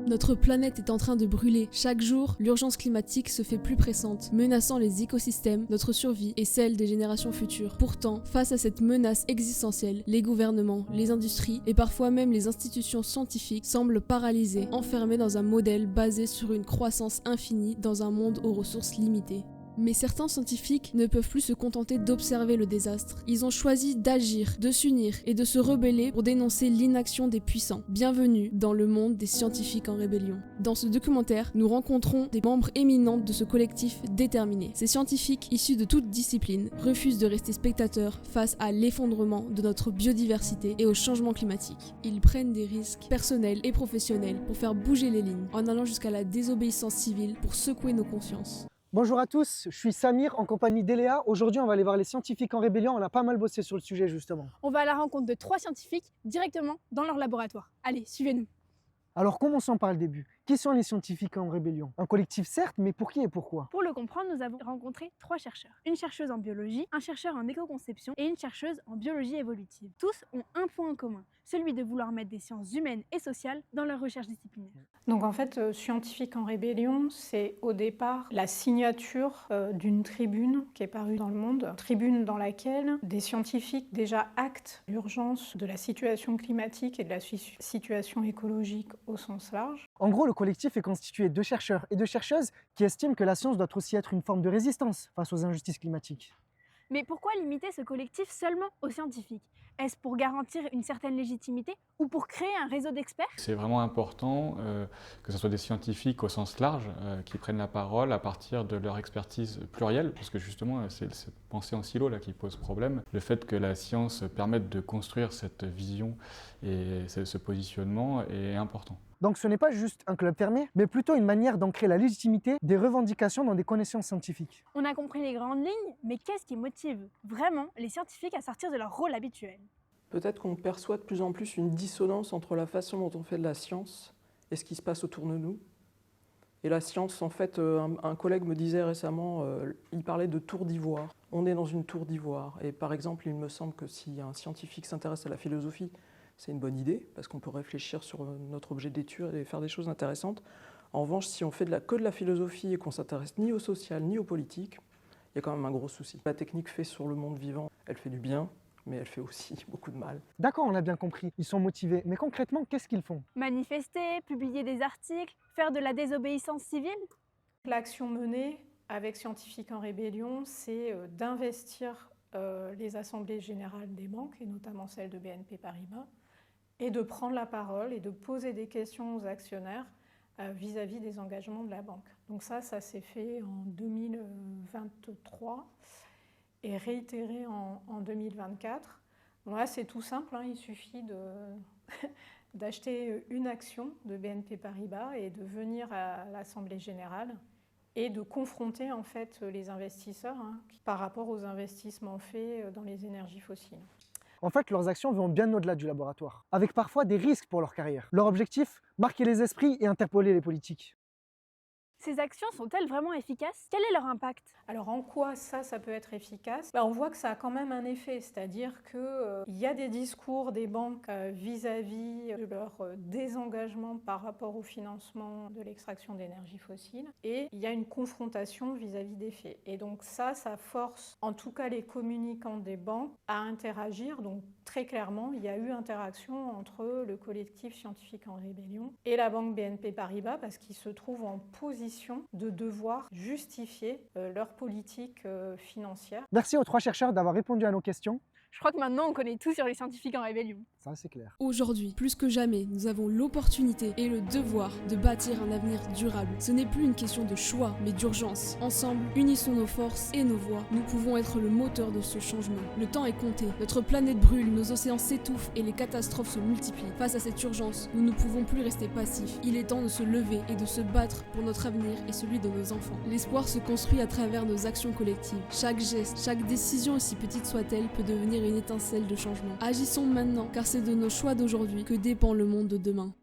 Notre planète est en train de brûler. Chaque jour, l'urgence climatique se fait plus pressante, menaçant les écosystèmes, notre survie et celle des générations futures. Pourtant, face à cette menace existentielle, les gouvernements, les industries et parfois même les institutions scientifiques semblent paralysés, enfermés dans un modèle basé sur une croissance infinie dans un monde aux ressources limitées. Mais certains scientifiques ne peuvent plus se contenter d'observer le désastre. Ils ont choisi d'agir, de s'unir et de se rebeller pour dénoncer l'inaction des puissants. Bienvenue dans le monde des scientifiques en rébellion. Dans ce documentaire, nous rencontrons des membres éminents de ce collectif déterminé. Ces scientifiques, issus de toute discipline, refusent de rester spectateurs face à l'effondrement de notre biodiversité et au changement climatique. Ils prennent des risques personnels et professionnels pour faire bouger les lignes, en allant jusqu'à la désobéissance civile pour secouer nos consciences. Bonjour à tous, je suis Samir en compagnie d'Eléa. Aujourd'hui, on va aller voir les scientifiques en rébellion. On a pas mal bossé sur le sujet justement. On va à la rencontre de 3 scientifiques directement dans leur laboratoire. Allez, suivez-nous. Alors commençons par le début. Qui sont les scientifiques en rébellion? Un collectif certes, mais pour qui et pourquoi? Pour le comprendre, nous avons rencontré 3 chercheurs. Une chercheuse en biologie, un chercheur en éco-conception et une chercheuse en biologie évolutive. Tous ont un point en commun, celui de vouloir mettre des sciences humaines et sociales dans leur recherche disciplinaire. Donc en fait, Scientifiques en rébellion, c'est au départ la signature d'une tribune qui est parue dans Le Monde, tribune dans laquelle des scientifiques déjà actent l'urgence de la situation climatique et de la situation écologique au sens large. En gros, le collectif est constitué de chercheurs et de chercheuses qui estiment que la science doit aussi être une forme de résistance face aux injustices climatiques. Mais pourquoi limiter ce collectif seulement aux scientifiques? Est-ce pour garantir une certaine légitimité ou pour créer un réseau d'experts? C'est vraiment important que ce soit des scientifiques au sens large qui prennent la parole à partir de leur expertise plurielle, parce que justement c'est cette pensée en silo là qui pose problème. Le fait que la science permette de construire cette vision et ce positionnement est important. Donc ce n'est pas juste un club fermé, mais plutôt une manière d'ancrer la légitimité des revendications dans des connaissances scientifiques. On a compris les grandes lignes, mais qu'est-ce qui motive vraiment les scientifiques à sortir de leur rôle habituel? Peut-être qu'on perçoit de plus en plus une dissonance entre la façon dont on fait de la science et ce qui se passe autour de nous. Et la science, en fait, un collègue me disait récemment, il parlait de tour d'ivoire. On est dans une tour d'ivoire. Et par exemple, il me semble que si un scientifique s'intéresse à la philosophie, c'est une bonne idée, parce qu'on peut réfléchir sur notre objet d'étude et faire des choses intéressantes. En revanche, si on fait que de la philosophie et qu'on ne s'intéresse ni au social ni au politique, il y a quand même un gros souci. La technique fait sur le monde vivant, elle fait du bien, mais elle fait aussi beaucoup de mal. D'accord, on a bien compris, ils sont motivés, mais concrètement, qu'est-ce qu'ils font? Manifester, publier des articles, faire de la désobéissance civile? L'action menée avec Scientifiques en rébellion, c'est d'investir les assemblées générales des banques, et notamment celle de BNP Paribas, et de prendre la parole et de poser des questions aux actionnaires vis-à-vis des engagements de la banque. Donc ça s'est fait en 2023 et réitéré en 2024. Bon là, c'est tout simple, hein, il suffit d'acheter une action de BNP Paribas et de venir à l'Assemblée générale et de confronter en fait les investisseurs par rapport aux investissements faits dans les énergies fossiles. En fait, leurs actions vont bien au-delà du laboratoire, avec parfois des risques pour leur carrière. Leur objectif, marquer les esprits et interpeller les politiques. Ces actions sont-elles vraiment efficaces? Quel est leur impact? Alors en quoi ça peut être efficace? On voit que ça a quand même un effet, c'est-à-dire qu'il y a des discours des banques vis-à-vis de leur désengagement par rapport au financement de l'extraction d'énergie fossile, et il y a une confrontation vis-à-vis des faits. Et donc ça force en tout cas les communicants des banques à interagir. Donc très clairement, il y a eu interaction entre le collectif Scientifiques en rébellion et la banque BNP Paribas, parce qu'ils se trouvent en position de devoir justifier leur politique financière. Merci aux 3 chercheurs d'avoir répondu à nos questions. Je crois que maintenant on connaît tout sur les scientifiques en rébellion. Ça, c'est clair. Aujourd'hui, plus que jamais, nous avons l'opportunité et le devoir de bâtir un avenir durable. Ce n'est plus une question de choix, mais d'urgence. Ensemble, unissons nos forces et nos voix. Nous pouvons être le moteur de ce changement. Le temps est compté. Notre planète brûle, nos océans s'étouffent et les catastrophes se multiplient. Face à cette urgence, nous ne pouvons plus rester passifs. Il est temps de se lever et de se battre pour notre avenir et celui de nos enfants. L'espoir se construit à travers nos actions collectives. Chaque geste, chaque décision, aussi petite soit-elle, peut devenir une étincelle de changement. Agissons maintenant, car c'est de nos choix d'aujourd'hui que dépend le monde de demain.